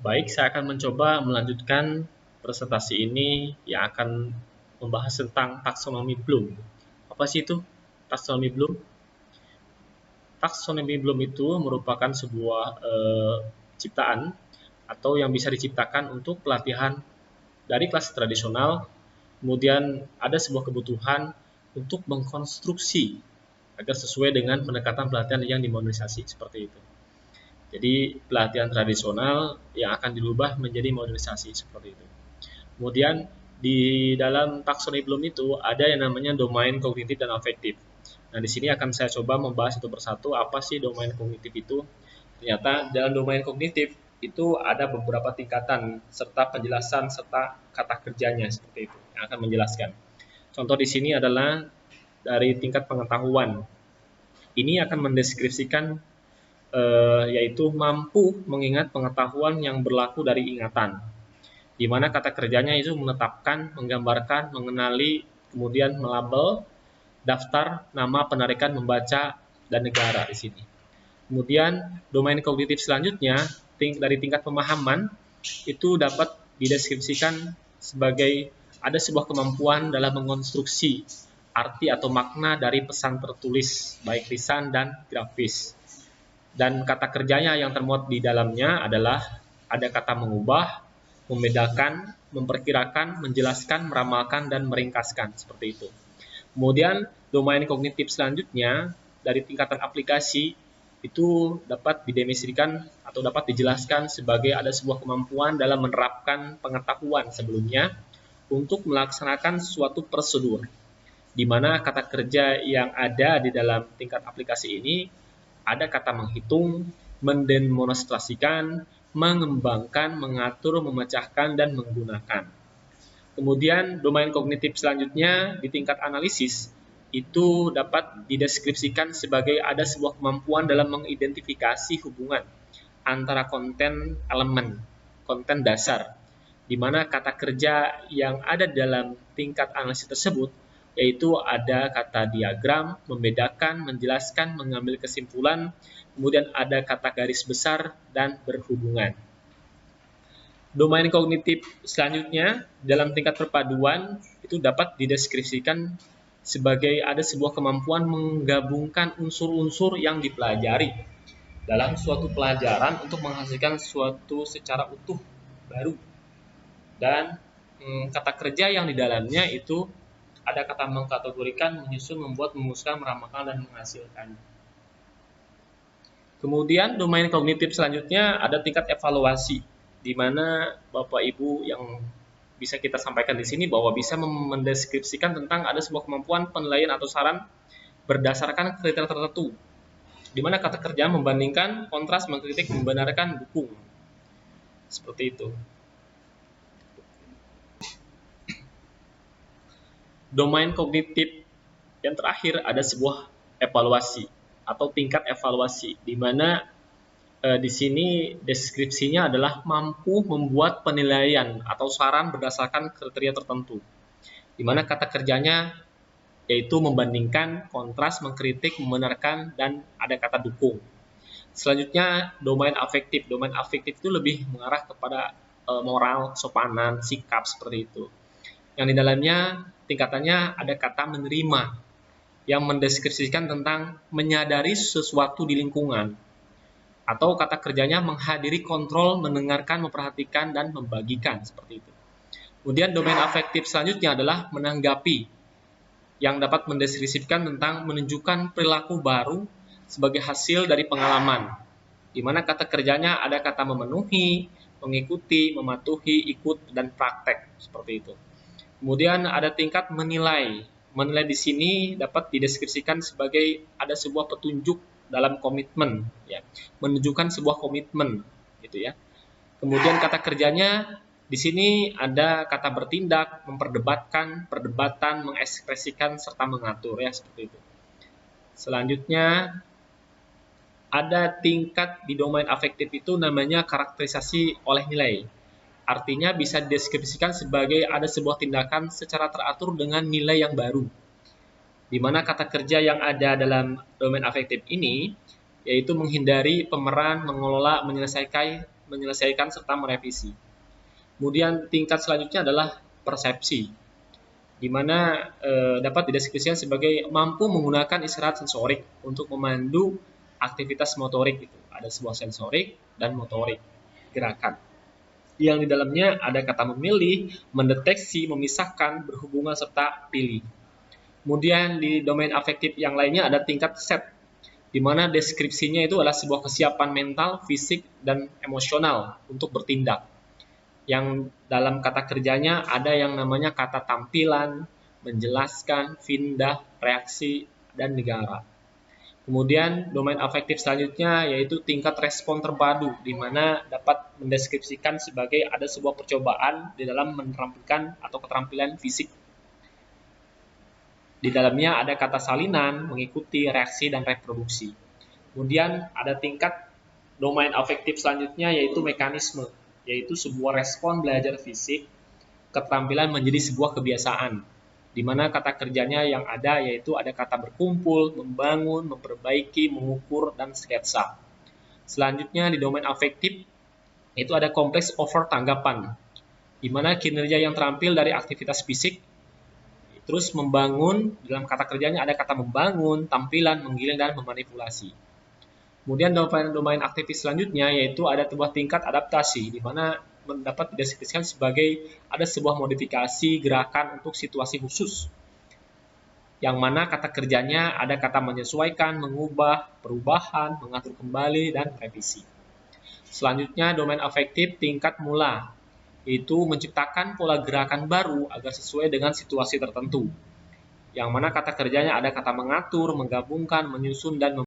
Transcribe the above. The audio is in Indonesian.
Baik, saya akan mencoba melanjutkan presentasi ini yang akan membahas tentang taksonomi Bloom. Apa sih itu taksonomi Bloom? Taksonomi Bloom itu merupakan sebuah ciptaan atau yang bisa diciptakan untuk pelatihan dari kelas tradisional. Kemudian ada sebuah kebutuhan untuk mengkonstruksi agar sesuai dengan pendekatan pelatihan yang dimodernisasi seperti itu. Jadi pelatihan tradisional yang akan dirubah menjadi modernisasi seperti itu. Kemudian di dalam taksonomi Bloom itu ada yang namanya domain kognitif dan afektif. Nah, di sini akan saya coba membahas satu persatu apa sih domain kognitif itu. Ternyata dalam domain kognitif itu ada beberapa tingkatan serta penjelasan serta kata kerjanya seperti itu yang akan menjelaskan. Contoh di sini adalah dari tingkat pengetahuan. Ini akan mendeskripsikan yaitu mampu mengingat pengetahuan yang berlaku dari ingatan, di mana kata kerjanya itu menetapkan, menggambarkan, mengenali, kemudian melabel, daftar, nama, penarikan, membaca, dan negara di sini. Kemudian domain kognitif selanjutnya dari tingkat pemahaman itu dapat dideskripsikan sebagai ada sebuah kemampuan dalam mengonstruksi arti atau makna dari pesan tertulis, baik lisan dan grafis. Dan kata kerjanya yang termuat di dalamnya adalah ada kata mengubah, membedakan, memperkirakan, menjelaskan, meramalkan, dan meringkaskan, seperti itu. Kemudian domain kognitif selanjutnya dari tingkatan aplikasi itu dapat didefinisikan atau dapat dijelaskan sebagai ada sebuah kemampuan dalam menerapkan pengetahuan sebelumnya untuk melaksanakan suatu prosedur, di mana kata kerja yang ada di dalam tingkat aplikasi ini ada kata menghitung, mendemonstrasikan, mengembangkan, mengatur, memecahkan, dan menggunakan. Kemudian domain kognitif selanjutnya di tingkat analisis itu dapat dideskripsikan sebagai ada sebuah kemampuan dalam mengidentifikasi hubungan antara konten elemen, konten dasar, di mana kata kerja yang ada dalam tingkat analisis tersebut yaitu ada kata diagram, membedakan, menjelaskan, mengambil kesimpulan, kemudian ada kata garis besar, dan berhubungan. Domain kognitif selanjutnya dalam tingkat perpaduan itu dapat dideskripsikan sebagai ada sebuah kemampuan menggabungkan unsur-unsur yang dipelajari dalam suatu pelajaran untuk menghasilkan suatu secara utuh baru. Dan kata kerja yang di dalamnya itu ada kata mengkategorikan, menyusun, membuat, memusnahkan, meramalkan, dan menghasilkan. Kemudian domain kognitif selanjutnya ada tingkat evaluasi, di mana Bapak Ibu yang bisa kita sampaikan di sini bahwa bisa mendeskripsikan tentang ada sebuah kemampuan penilaian atau saran berdasarkan kriteria tertentu, di mana kata kerja membandingkan, kontras, mengkritik, membenarkan, dukung. Seperti itu. Domain kognitif yang terakhir ada sebuah evaluasi atau tingkat evaluasi, di mana di sini deskripsinya adalah mampu membuat penilaian atau saran berdasarkan kriteria tertentu, di mana kata kerjanya yaitu membandingkan, kontras, mengkritik, membenarkan, dan ada kata dukung. Selanjutnya domain afektif. Domain afektif itu lebih mengarah kepada moral, kesopanan, sikap seperti itu. Yang di dalamnya tingkatannya ada kata menerima yang mendeskripsikan tentang menyadari sesuatu di lingkungan, atau kata kerjanya menghadiri kontrol, mendengarkan, memperhatikan, dan membagikan seperti itu. Kemudian domain afektif selanjutnya adalah menanggapi yang dapat mendeskripsikan tentang menunjukkan perilaku baru sebagai hasil dari pengalaman, di mana kata kerjanya ada kata memenuhi, mengikuti, mematuhi, ikut, dan praktek seperti itu. Kemudian ada tingkat menilai. Menilai di sini dapat dideskripsikan sebagai ada sebuah petunjuk dalam komitmen, ya, menunjukkan sebuah komitmen, gitu ya. Kemudian kata kerjanya di sini ada kata bertindak, memperdebatkan, perdebatan, mengekspresikan, serta mengatur, ya, seperti itu. Selanjutnya ada tingkat di domain afektif itu namanya karakterisasi oleh nilai. Artinya bisa dideskripsikan sebagai ada sebuah tindakan secara teratur dengan nilai yang baru, di mana kata kerja yang ada dalam domain afektif ini yaitu menghindari, pemeran, mengelola, menyelesaikan serta merevisi. Kemudian tingkat selanjutnya adalah persepsi, di mana dapat dideskripsikan sebagai mampu menggunakan isyarat sensorik untuk memandu aktivitas motorik. Itu ada sebuah sensorik dan motorik gerakan yang di dalamnya ada kata memilih, mendeteksi, memisahkan, berhubungan, serta pilih. Kemudian di domain afektif yang lainnya ada tingkat set, di mana deskripsinya itu adalah sebuah kesiapan mental, fisik, dan emosional untuk bertindak. Yang dalam kata kerjanya ada yang namanya kata tampilan, menjelaskan, pindah, reaksi, dan negara. Kemudian domain afektif selanjutnya yaitu tingkat respon terpadu, di mana dapat mendeskripsikan sebagai ada sebuah percobaan di dalam menampilkan atau keterampilan fisik. Di dalamnya ada kata salinan, mengikuti, reaksi, dan reproduksi. Kemudian ada tingkat domain afektif selanjutnya yaitu mekanisme, yaitu sebuah respon belajar fisik, keterampilan menjadi sebuah kebiasaan, di mana kata kerjanya yang ada yaitu ada kata berkumpul, membangun, memperbaiki, mengukur, dan sketsa. Selanjutnya di domain afektif itu ada kompleks over tanggapan, di mana kinerja yang terampil dari aktivitas fisik, terus membangun, dalam kata kerjanya ada kata membangun, tampilan, menggiling, dan memanipulasi. Kemudian domain aktivis selanjutnya yaitu ada sebuah tingkat adaptasi, di mana dapat dideskripsikan sebagai ada sebuah modifikasi gerakan untuk situasi khusus, yang mana kata kerjanya ada kata menyesuaikan, mengubah, perubahan, mengatur kembali, dan revisi. Selanjutnya domain afektif tingkat mula, yaitu menciptakan pola gerakan baru agar sesuai dengan situasi tertentu, yang mana kata kerjanya ada kata mengatur, menggabungkan, menyusun, dan